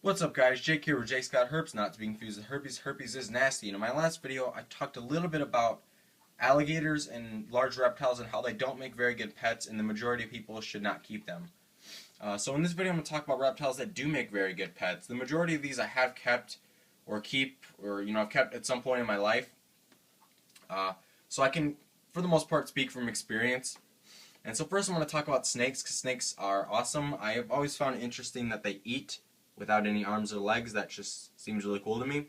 What's up, guys? Jake here with Jakesgotherps, not to be confused with herpes. Herpes is nasty. In my last video, I talked a little bit about alligators and large reptiles and how they don't make very good pets, and the majority of people should not keep them. So in this video, I'm going to talk about reptiles that do make very good pets. The majority of these I have kept or keep, or I've kept at some point in my life. So I can, for the most part, speak from experience. And so first, I'm going to talk about snakes, because snakes are awesome. I have always found it interesting that they eat without any arms or legs. That just seems really cool to me.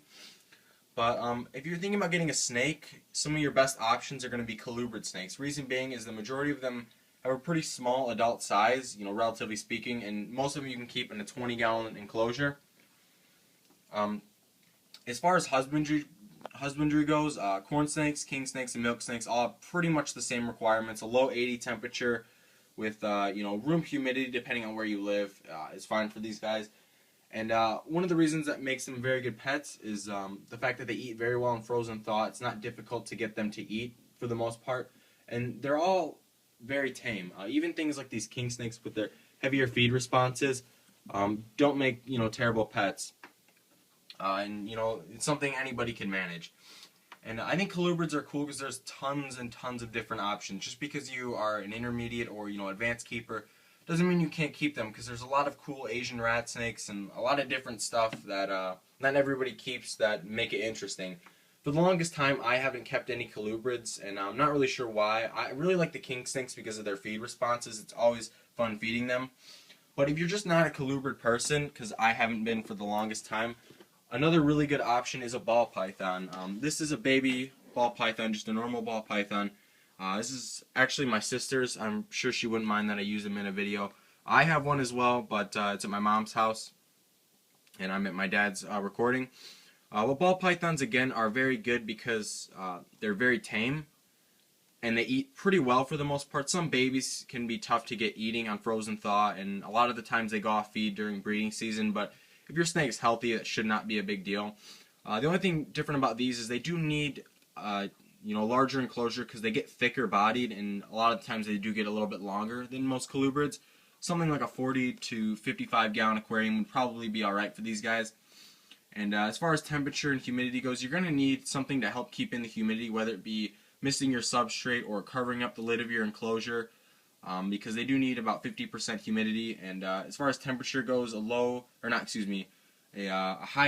But if you're thinking about getting a snake, some of your best options are going to be colubrid snakes. Reason being is the majority of them have a pretty small adult size, relatively speaking, and most of them you can keep in a 20-gallon enclosure. As far as husbandry goes, corn snakes, king snakes, and milk snakes all have pretty much the same requirements. A low 80 temperature with room humidity, depending on where you live, is fine for these guys. And one of the reasons that makes them very good pets is the fact that they eat very well in frozen thaw. It's not difficult to get them to eat for the most part, and they're all very tame. Even things like these king snakes with their heavier feed responses don't make terrible pets, and it's something anybody can manage. And I think colubrids are cool because there's tons and tons of different options. Just because you are an intermediate or advanced keeper doesn't mean you can't keep them, because there's a lot of cool Asian rat snakes and a lot of different stuff that not everybody keeps that make it interesting. For the longest time, I haven't kept any colubrids, and I'm not really sure why. I really like the king snakes because of their feed responses. It's always fun feeding them. But if you're just not a colubrid person, because I haven't been for the longest time, another really good option is a ball python. This is a baby ball python, just a normal ball python. This is actually my sister's. I'm sure she wouldn't mind that I use them in a video. I have one as well, but it's at my mom's house, and I'm at my dad's recording. Well, ball pythons, again, are very good because they're very tame, and they eat pretty well for the most part. Some babies can be tough to get eating on frozen thaw, and a lot of the times they go off feed during breeding season, but if your snake is healthy, that should not be a big deal. The only thing different about these is they do need larger enclosure, because they get thicker bodied, and a lot of times they do get a little bit longer than most colubrids. Something like a 40 to 55 gallon aquarium would probably be alright for these guys. And as far as temperature and humidity goes, you're going to need something to help keep in the humidity, whether it be misting your substrate or covering up the lid of your enclosure, because they do need about 50% humidity. And as far as temperature goes, a high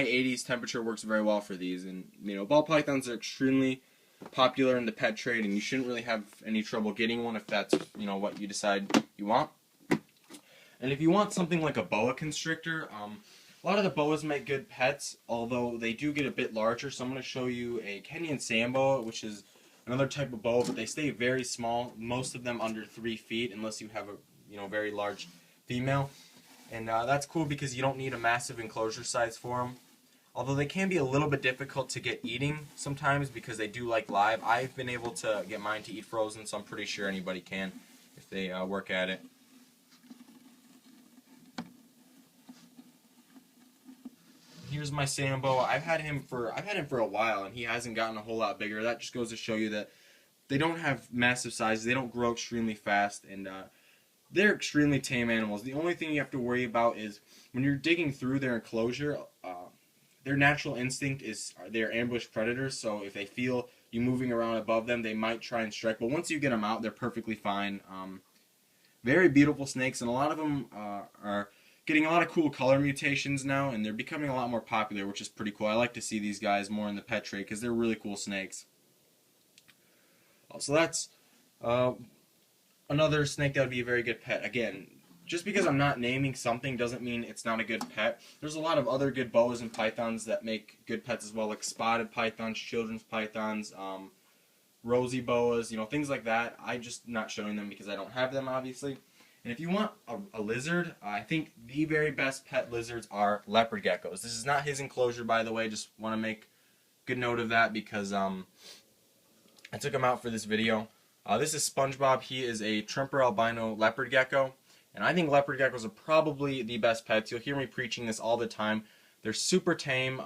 80s temperature works very well for these. And ball pythons are extremely popular in the pet trade, and you shouldn't really have any trouble getting one if that's what you decide you want. And if you want something like a boa constrictor, a lot of the boas make good pets, although they do get a bit larger. So I'm going to show you a Kenyan sand boa, which is another type of boa, but they stay very small. Most of them under 3 feet, unless you have a very large female. And that's cool because you don't need a massive enclosure size for them. Although they can be a little bit difficult to get eating sometimes because they do like live. I've been able to get mine to eat frozen, so I'm pretty sure anybody can if they work at it. Here's my Sambo. I've had him for a while, and he hasn't gotten a whole lot bigger. That just goes to show you that they don't have massive sizes. They don't grow extremely fast, and they're extremely tame animals. The only thing you have to worry about is when you're digging through their enclosure. Their natural instinct is they're ambush predators, so if they feel you moving around above them, they might try and strike. But once you get them out, they're perfectly fine. Very beautiful snakes, and a lot of them are getting a lot of cool color mutations now, and they're becoming a lot more popular, which is pretty cool. I like to see these guys more in the pet trade because they're really cool snakes. So that's another snake that would be a very good pet. Again, just because I'm not naming something doesn't mean it's not a good pet. There's a lot of other good boas and pythons that make good pets as well, like spotted pythons, children's pythons, rosy boas, things like that. I'm just not showing them because I don't have them, obviously. And if you want a lizard, I think the very best pet lizards are leopard geckos. This is not his enclosure, by the way. Just want to make good note of that because I took him out for this video. This is SpongeBob. He is a Tremper albino leopard gecko. And I think leopard geckos are probably the best pets. You'll hear me preaching this all the time. They're super tame.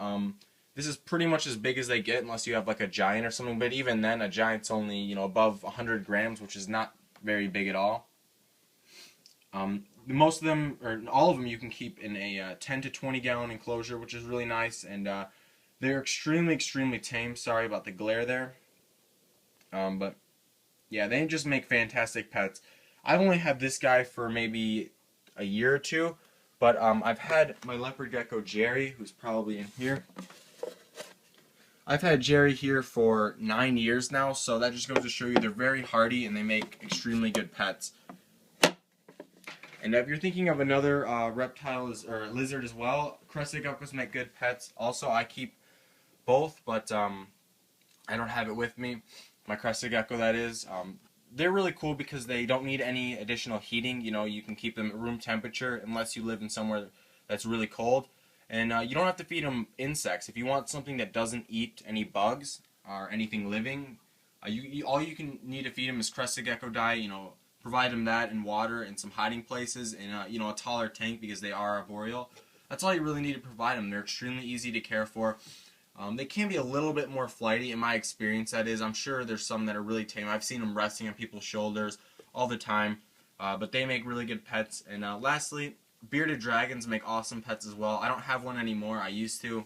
This is pretty much as big as they get unless you have like a giant or something. But even then, a giant's only above 100 grams, which is not very big at all. most of them, or all of them, you can keep in a 10 to 20 gallon enclosure, which is really nice, and they're extremely tame. Sorry about the glare there. But yeah, they just make fantastic pets. I've only had this guy for maybe a year or two, but I've had my leopard gecko Jerry, who's probably in here. I've had Jerry here for 9 years now, so that just goes to show you they're very hardy and they make extremely good pets. And if you're thinking of another reptile or lizard as well, crested geckos make good pets. Also, I keep both, but I don't have it with me. My crested gecko, that is. They're really cool because they don't need any additional heating. You know, you can keep them at room temperature unless you live in somewhere that's really cold. And you don't have to feed them insects. If you want something that doesn't eat any bugs or anything living, all you can need to feed them is crested gecko diet. You know, provide them that and water and some hiding places and you know, a taller tank because they are arboreal. That's all you really need to provide them. They're extremely easy to care for. They can be a little bit more flighty in my experience, that is. I'm sure there's some that are really tame. I've seen them resting on people's shoulders all the time, but they make really good pets. And lastly, bearded dragons make awesome pets as well. I don't have one anymore. I used to.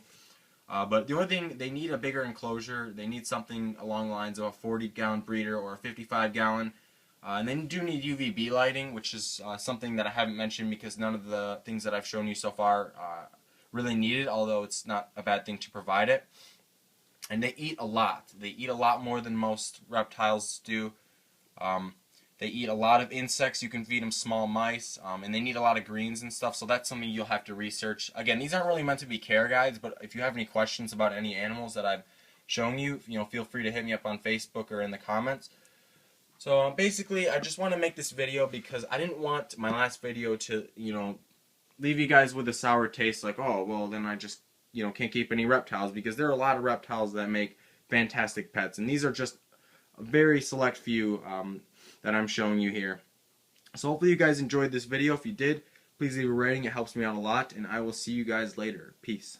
But the only thing, they need a bigger enclosure. They need something along the lines of a 40-gallon breeder or a 55-gallon. And they do need UVB lighting, which is something that I haven't mentioned because none of the things that I've shown you so far really need it, although it's not a bad thing to provide it. And they eat a lot. They eat a lot more than most reptiles do. They eat a lot of insects. You can feed them small mice, and they need a lot of greens and stuff, so that's something you'll have to research. Again, these aren't really meant to be care guides, but if you have any questions about any animals that I've shown you, you know, feel free to hit me up on Facebook or in the comments. So basically, I just want to make this video because I didn't want my last video to, you know, leave you guys with a sour taste like, oh, well, then I just, you know, can't keep any reptiles, because there are a lot of reptiles that make fantastic pets, and these are just a very select few that I'm showing you here. So hopefully you guys enjoyed this video. If you did, please leave a rating. It helps me out a lot, and I will see you guys later. Peace.